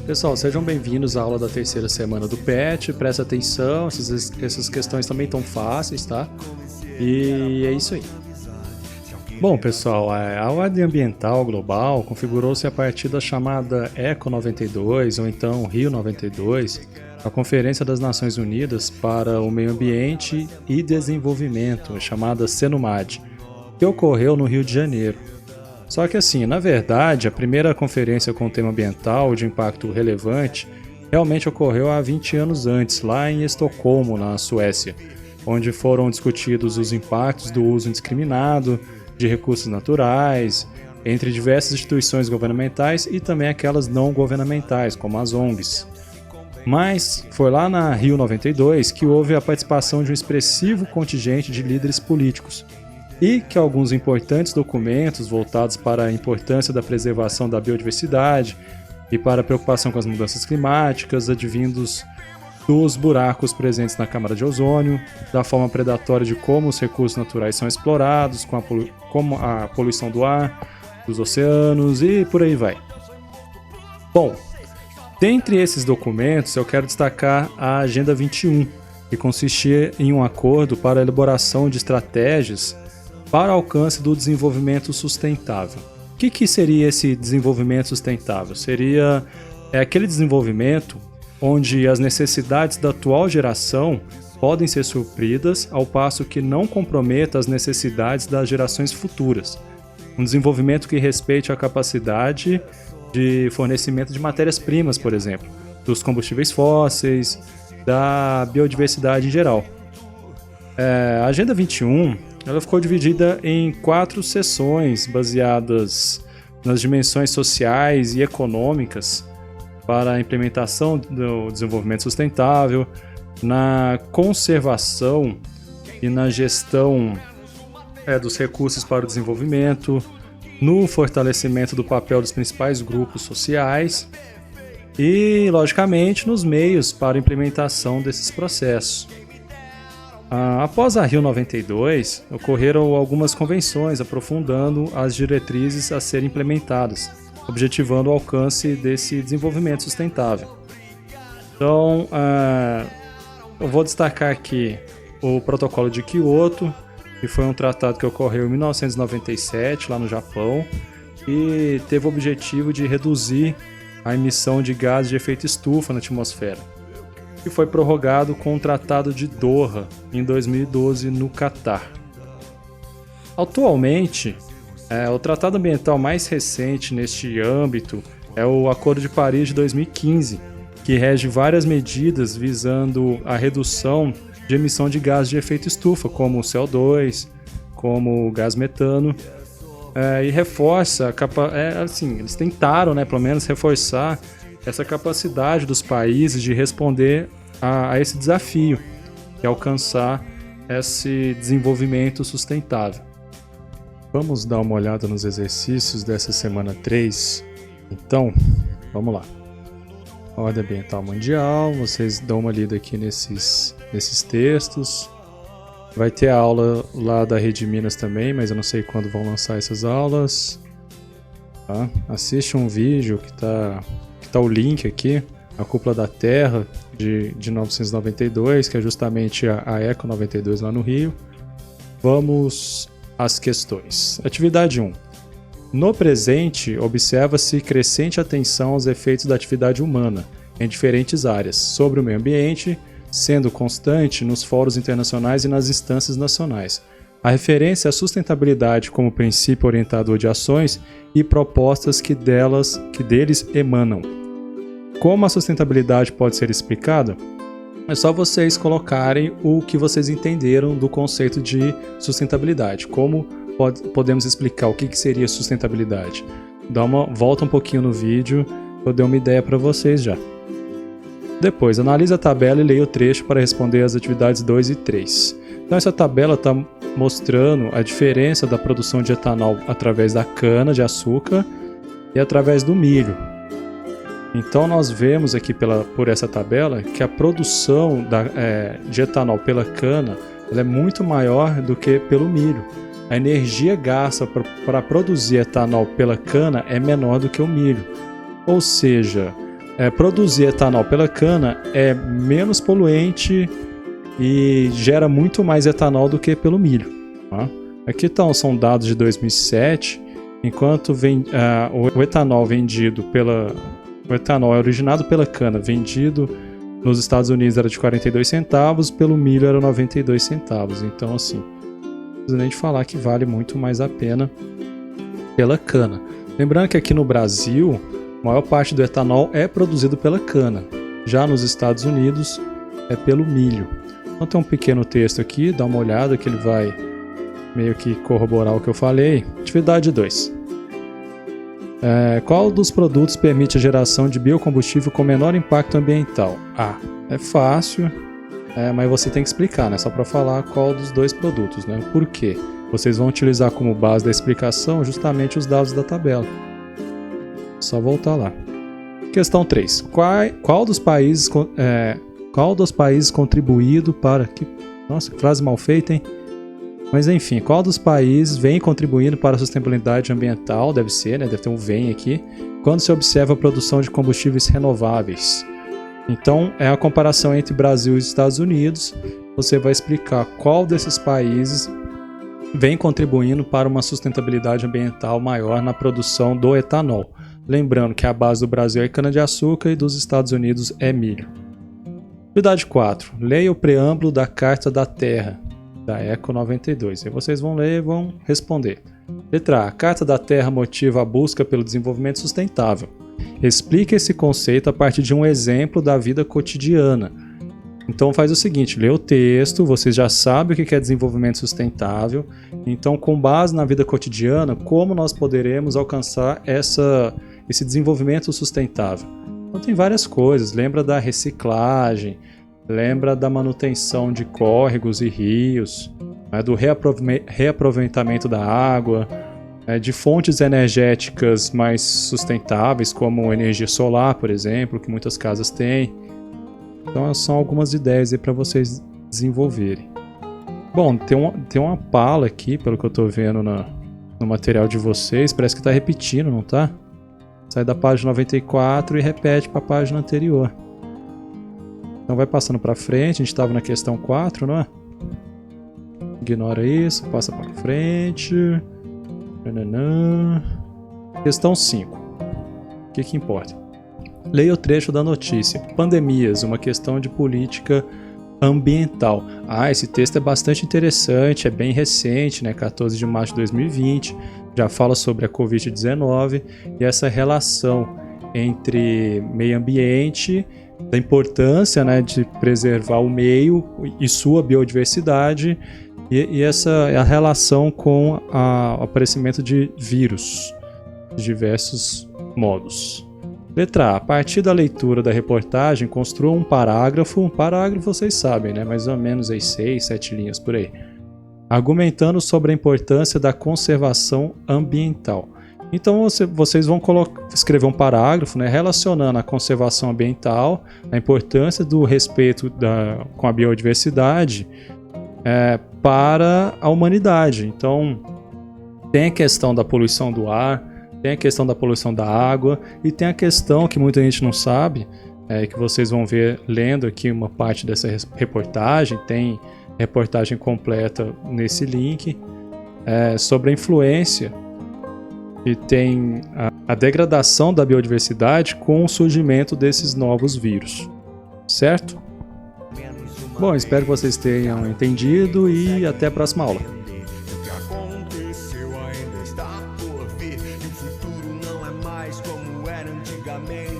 Pessoal, sejam bem-vindos à aula da terceira semana do PET. Presta atenção, essas questões também estão fáceis, tá? E é isso aí. Bom, pessoal, a ordem ambiental global configurou-se a partir da chamada ECO 92, ou então Rio 92, a Conferência das Nações Unidas para o Meio Ambiente e Desenvolvimento, chamada CENUMAD, que ocorreu no Rio de Janeiro. Só que assim, na verdade, a primeira conferência com tema ambiental de impacto relevante realmente ocorreu há 20 anos antes, lá em Estocolmo, na Suécia, onde foram discutidos os impactos do uso indiscriminado de recursos naturais, entre diversas instituições governamentais e também aquelas não governamentais, como as ONGs. Mas foi lá na Rio 92 que houve a participação de um expressivo contingente de líderes políticos, e que alguns importantes documentos voltados para a importância da preservação da biodiversidade e para a preocupação com as mudanças climáticas, advindos dos buracos presentes na camada de ozônio, da forma predatória de como os recursos naturais são explorados, como a poluição do ar, dos oceanos e por aí vai. Bom, dentre esses documentos eu quero destacar a Agenda 21, que consistia em um acordo para a elaboração de estratégias para o alcance do desenvolvimento sustentável. O que seria esse desenvolvimento sustentável? Seria aquele desenvolvimento onde as necessidades da atual geração podem ser supridas, ao passo que não comprometa as necessidades das gerações futuras. Um desenvolvimento que respeite a capacidade de fornecimento de matérias-primas, por exemplo, dos combustíveis fósseis, da biodiversidade em geral. A Agenda 21 ela ficou dividida em 4 seções baseadas nas dimensões sociais e econômicas para a implementação do desenvolvimento sustentável, na conservação e na gestão dos recursos para o desenvolvimento, no fortalecimento do papel dos principais grupos sociais e, logicamente, nos meios para a implementação desses processos. Após a Rio 92, ocorreram algumas convenções aprofundando as diretrizes a serem implementadas, objetivando o alcance desse desenvolvimento sustentável. Então, eu vou destacar aqui o Protocolo de Kyoto, que foi um tratado que ocorreu em 1997, lá no Japão, e teve o objetivo de reduzir a emissão de gases de efeito estufa na atmosfera, que foi prorrogado com o Tratado de Doha em 2012 no Catar. Atualmente, o tratado ambiental mais recente neste âmbito é o Acordo de Paris de 2015, que rege várias medidas visando a redução de emissão de gases de efeito estufa, como o CO2, como o gás metano, e reforça, eles tentaram, pelo menos, reforçar essa capacidade dos países de responder a esse desafio, que é alcançar esse desenvolvimento sustentável. Vamos dar uma olhada nos exercícios dessa semana 3. Então, vamos lá. Ordem Ambiental Mundial, vocês dão uma lida aqui nesses textos. Vai ter a aula lá da Rede Minas também, mas eu não sei quando vão lançar essas aulas. Tá? Assiste um vídeo que tá o link aqui, a Cúpula da Terra de 1992, que é justamente a ECO 92 lá no Rio. Vamos às questões. Atividade 1. No presente, observa-se crescente atenção aos efeitos da atividade humana em diferentes áreas sobre o meio ambiente, sendo constante nos fóruns internacionais e nas instâncias nacionais. A referência à sustentabilidade como princípio orientador de ações e propostas que deles emanam. Como a sustentabilidade pode ser explicada? É só vocês colocarem o que vocês entenderam do conceito de sustentabilidade. Como podemos explicar o que seria sustentabilidade? Volta um pouquinho no vídeo, eu dei uma ideia para vocês já. Depois, analise a tabela e leia o trecho para responder às atividades 2 e 3. Então essa tabela está mostrando a diferença da produção de etanol através da cana de açúcar e através do milho. Então nós vemos aqui por essa tabela que a produção de etanol pela cana ela é muito maior do que pelo milho. A energia gasta para produzir etanol pela cana é menor do que o milho. Ou seja, produzir etanol pela cana é menos poluente e gera muito mais etanol do que pelo milho. Tá? Aqui são dados de 2007, enquanto o etanol vendido o etanol é originado pela cana, vendido nos Estados Unidos era de 42 centavos, pelo milho era 92 centavos. Então, assim, não precisa nem de falar que vale muito mais a pena pela cana. Lembrando que aqui no Brasil, a maior parte do etanol é produzido pela cana. Já nos Estados Unidos, é pelo milho. Então tem um pequeno texto aqui, dá uma olhada que ele vai meio que corroborar o que eu falei. Atividade 2. Qual dos produtos permite a geração de biocombustível com menor impacto ambiental? É fácil, mas você tem que explicar, né? Só para falar qual dos dois produtos, né? Por quê? Vocês vão utilizar como base da explicação justamente os dados da tabela. Só voltar lá. Questão 3. Qual dos países contribuído para... Nossa, que frase mal feita, hein? Mas enfim, qual dos países vem contribuindo para a sustentabilidade ambiental? Deve ser, né? Deve ter um vem aqui. Quando se observa a produção de combustíveis renováveis. Então, é a comparação entre Brasil e Estados Unidos. Você vai explicar qual desses países vem contribuindo para uma sustentabilidade ambiental maior na produção do etanol. Lembrando que a base do Brasil é cana-de-açúcar e dos Estados Unidos é milho. Atividade 4. Leia o preâmbulo da Carta da Terra, da ECO 92. E vocês vão ler e vão responder. Letra A. A Carta da Terra motiva a busca pelo desenvolvimento sustentável. Explique esse conceito a partir de um exemplo da vida cotidiana. Então faz o seguinte, lê o texto, vocês já sabem o que é desenvolvimento sustentável. Então, com base na vida cotidiana, como nós poderemos alcançar esse desenvolvimento sustentável? Então tem várias coisas, lembra da reciclagem, lembra da manutenção de córregos e rios, né, do reaproveitamento da água, de fontes energéticas mais sustentáveis, como energia solar, por exemplo, que muitas casas têm. Então são algumas ideias aí para vocês desenvolverem. Bom, tem uma pala aqui, pelo que eu estou vendo no material de vocês, parece que está repetindo, não tá? Sai da página 94 e repete para a página anterior. Então vai passando para frente, a gente estava na questão 4, não é? Ignora isso, passa para frente. Questão 5. O que importa? Leia o trecho da notícia. Pandemias, uma questão de política ambiental. Esse texto é bastante interessante, é bem recente, né? 14 de março de 2020. Já fala sobre a Covid-19 e essa relação entre meio ambiente, da importância, né, de preservar o meio e sua biodiversidade e a relação com o aparecimento de vírus de diversos modos. Letra A. A partir da leitura da reportagem, construa um parágrafo. Um parágrafo vocês sabem, né? Mais ou menos aí 6, 7 linhas por aí. Argumentando sobre a importância da conservação ambiental. Então vocês vão escrever um parágrafo, né, relacionando a conservação ambiental, a importância do respeito com a biodiversidade para a humanidade. Então tem a questão da poluição do ar, tem a questão da poluição da água e tem a questão que muita gente não sabe, que vocês vão ver lendo aqui uma parte dessa reportagem, tem reportagem completa nesse link, sobre a influência que tem a degradação da biodiversidade com o surgimento desses novos vírus, certo? Bom, espero que vocês tenham entendido e até a próxima aula. O futuro não é mais como era antigamente.